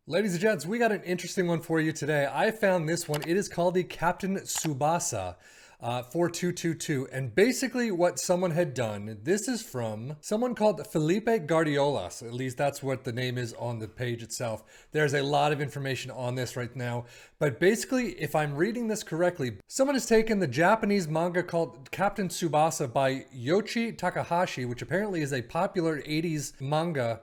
Ladies and gents, we got an interesting one for you today. I found this one. It is called the Captain Tsubasa 4222. And basically what someone had done, this is from someone called FelipeGuardiolas. At least that's what the name is on the page itself. There's a lot of information on this right now. But basically, if I'm reading this correctly, someone has taken the Japanese manga called Captain Tsubasa by Yoichi Takahashi, which apparently is a popular 80s manga,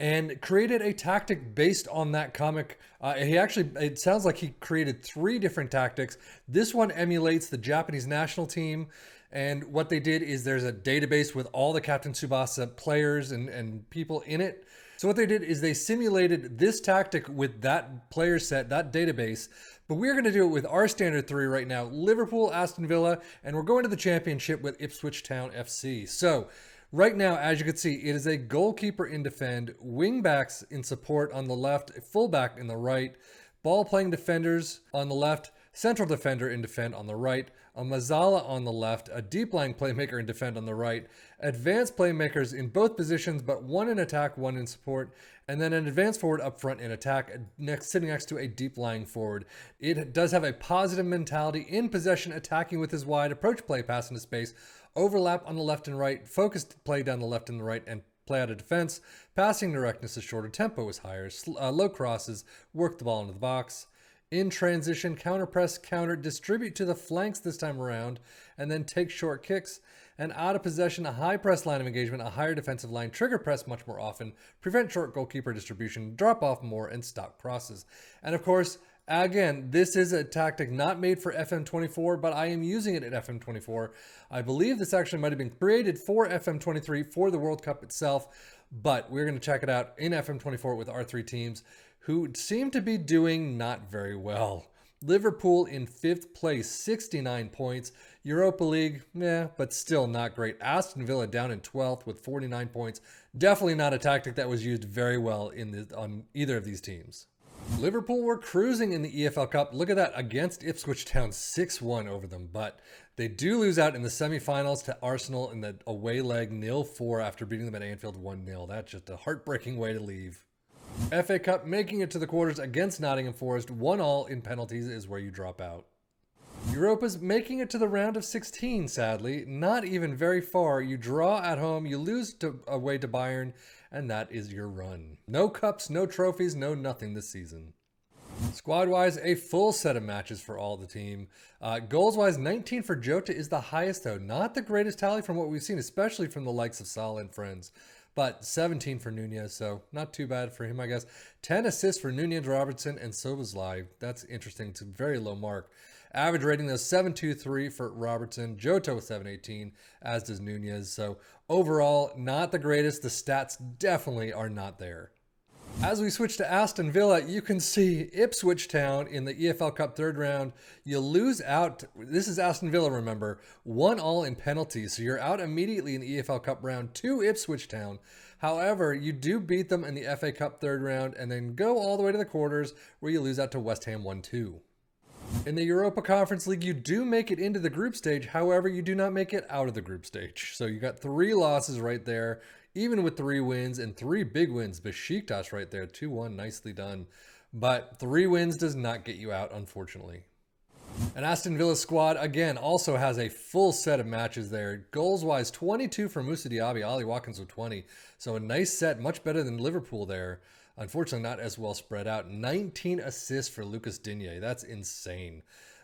and created a tactic based on that comic. It sounds like he created 3 different tactics. This one emulates the Japanese national team. And what they did is there's a database with all the Captain Tsubasa players and people in it. So what they did is they simulated this tactic with that player set, that database. But we're going to do it with our standard 3 right now. Liverpool, Aston Villa, and we're going to the championship with Ipswitch Town FC. So right now, as you can see, it is a goalkeeper in defend, wing backs in support on the left, fullback in the right, ball playing defenders on the left, central defender in defend on the right, a Mazzala on the left, a deep lying playmaker in defend on the right, advanced playmakers in both positions, but one in attack, one in support, and then an advanced forward up front in attack, sitting next to a deep lying forward. It does have a positive mentality in possession, attacking with his wide approach play, pass into space, overlap on the left and right, focused play down the left and the right, and play out of defense. Passing directness is shorter, tempo is higher, low crosses, work the ball into the box. In transition, counter press, counter, distribute to the flanks this time around, and then take short kicks. And out of possession, a high press line of engagement, a higher defensive line, trigger press much more often, prevent short goalkeeper distribution, drop off more, and stop crosses. And of course, again, this is a tactic not made for FM24, but I am using it at FM24. I believe this actually might have been created for FM23 for the World Cup itself, but we're going to check it out in FM24 with our 3 teams who seem to be doing not very well. Liverpool in 5th place, 69 points. Europa League, but still not great. Aston Villa down in 12th with 49 points. Definitely not a tactic that was used very well on either of these teams. Liverpool were cruising in the EFL Cup. Look at that, against Ipswich Town, 6-1 over them. But they do lose out in the semifinals to Arsenal in the away leg 0-4 after beating them at Anfield 1-0. That's just a heartbreaking way to leave. FA Cup making it to the quarters against Nottingham Forest. 1-1 in penalties is where you drop out. Europa's making it to the round of 16, sadly. Not even very far. You draw at home, you lose away to Bayern, and that is your run. No cups, no trophies, no nothing this season. Squad-wise, a full set of matches for all the team. Goals-wise, 19 for Jota is the highest, though. Not the greatest tally from what we've seen, especially from the likes of Salah and friends. But 17 for Nunez, so not too bad for him, I guess. 10 assists for Nunez, Robertson, and Szoboszlai. That's interesting. It's a very low mark. Average rating, though, 7.23 for Robertson. Jota with 7.18, as does Nunez. So overall, not the greatest. The stats definitely are not there. As we switch to Aston Villa, you can see Ipswich Town in the EFL Cup 3rd round. You lose out. This is Aston Villa, remember. 1-1 in penalties, so you're out immediately in the EFL Cup round to Ipswich Town. However, you do beat them in the FA Cup 3rd round and then go all the way to the quarters where you lose out to West Ham 1-2. In the Europa Conference League, you do make it into the group stage. However, you do not make it out of the group stage. So you got 3 losses right there, even with 3 wins and 3 big wins. Besiktas right there, 2-1, nicely done. But 3 wins does not get you out, unfortunately. And Aston Villa's squad, again, also has a full set of matches there. Goals-wise, 22 for Moussa Diaby, Ollie Watkins with 20. So a nice set, much better than Liverpool there. Unfortunately, not as well spread out. 19 assists for Lucas Digne. That's insane.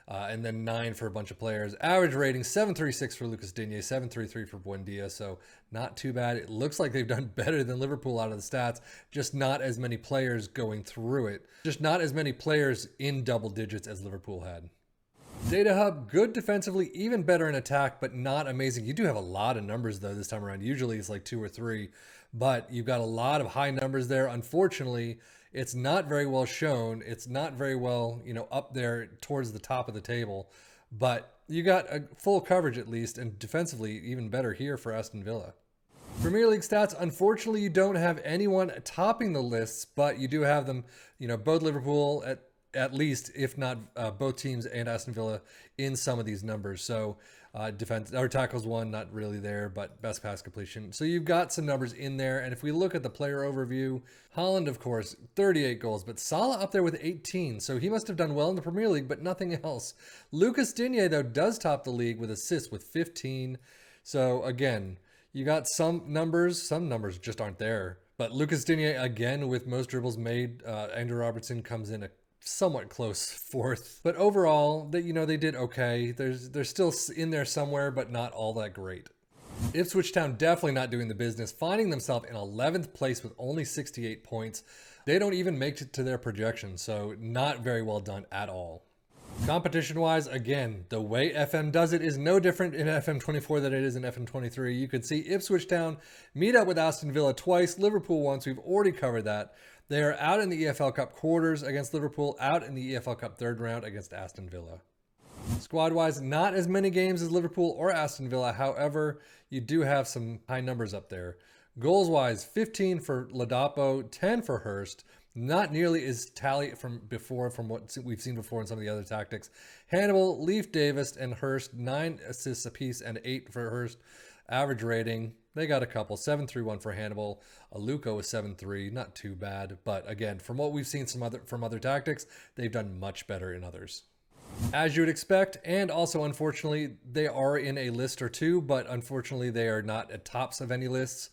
And then 9 for a bunch of players. Average rating, 7.36 for Lucas Digne, 7.33 for Buendia. So not too bad. It looks like they've done better than Liverpool out of the stats. Just not as many players going through it. Just not as many players in double digits as Liverpool had. Data Hub, good defensively, even better in attack, but not amazing. You do have a lot of numbers, though, this time around. Usually it's like 2 or 3, but you've got a lot of high numbers there. Unfortunately, it's not very well shown. It's not very well, up there towards the top of the table, but you got a full coverage at least, and defensively even better here for Aston Villa. Premier League stats, unfortunately, you don't have anyone topping the lists, but you do have them, both Liverpool at least, if not both teams and Aston Villa in some of these numbers. So Defense or tackles 1, not really there, but best pass completion. So you've got some numbers in there. And if we look at the player overview, Haaland, of course, 38 goals, but Salah up there with 18. So he must have done well in the Premier League, but nothing else. Lucas Digne, though, does top the league with assists with 15. So again, you got some numbers just aren't there. But Lucas Digne, again, with most dribbles made. Andrew Robertson comes in a somewhat close fourth. But overall, they did okay. They're still in there somewhere, but not all that great. Ipswitch Town definitely not doing the business, finding themselves in 11th place with only 68 points. They don't even make it to their projection, so not very well done at all. Competition-wise, again, the way FM does it is no different in FM24 than it is in FM23. You could see Ipswich Town meet up with Aston Villa twice, Liverpool once. We've already covered that. They are out in the EFL Cup quarters against Liverpool, out in the EFL Cup third round against Aston Villa. Squad-wise, not as many games as Liverpool or Aston Villa. However, you do have some high numbers up there. Goals-wise, 15 for Ladapo, 10 for Hurst. Not nearly as tally from what we've seen before in some of the other tactics. Hannibal, Leaf, Davis, and Hurst, 9 assists apiece and 8 for Hurst. Average rating, they got a couple. 7.31 for Hannibal. Aluko was 7.3, not too bad. But again, from what we've seen from other tactics, they've done much better in others. As you would expect, and also unfortunately, they are in a list or two, but unfortunately they are not at tops of any lists.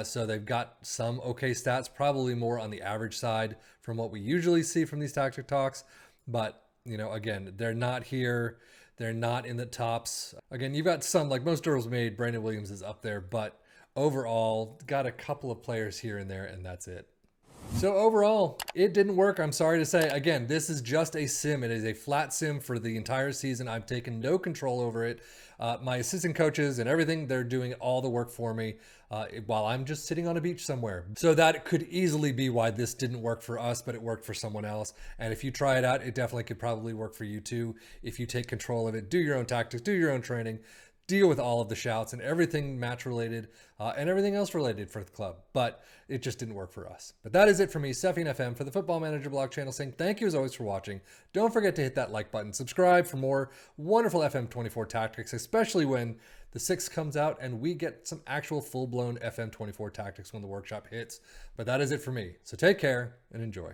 So they've got some okay stats, probably more on the average side from what we usually see from these tactic talks. But, again, they're not here. They're not in the tops. Again, you've got some, like most dribbles made, Brandon Williams is up there. But overall, got a couple of players here and there, and that's it. So overall, it didn't work. I'm sorry to say. Again, this is just a sim. It is a flat sim for the entire season. I've taken no control over it. My assistant coaches and everything, they're doing all the work for me while I'm just sitting on a beach somewhere. So that could easily be why this didn't work for us, but it worked for someone else. And if you try it out, it definitely could probably work for you too. If you take control of it, do your own tactics, do your own training, deal with all of the shouts and everything match related and everything else related for the club. But it just didn't work for us. But that is it for me, Cephine FM, for the Football Manager blog channel, saying thank you as always for watching. Don't forget to hit that like button. Subscribe for more wonderful FM24 tactics, especially when the 6 comes out and we get some actual full-blown FM24 tactics when the workshop hits. But that is it for me. So take care and enjoy.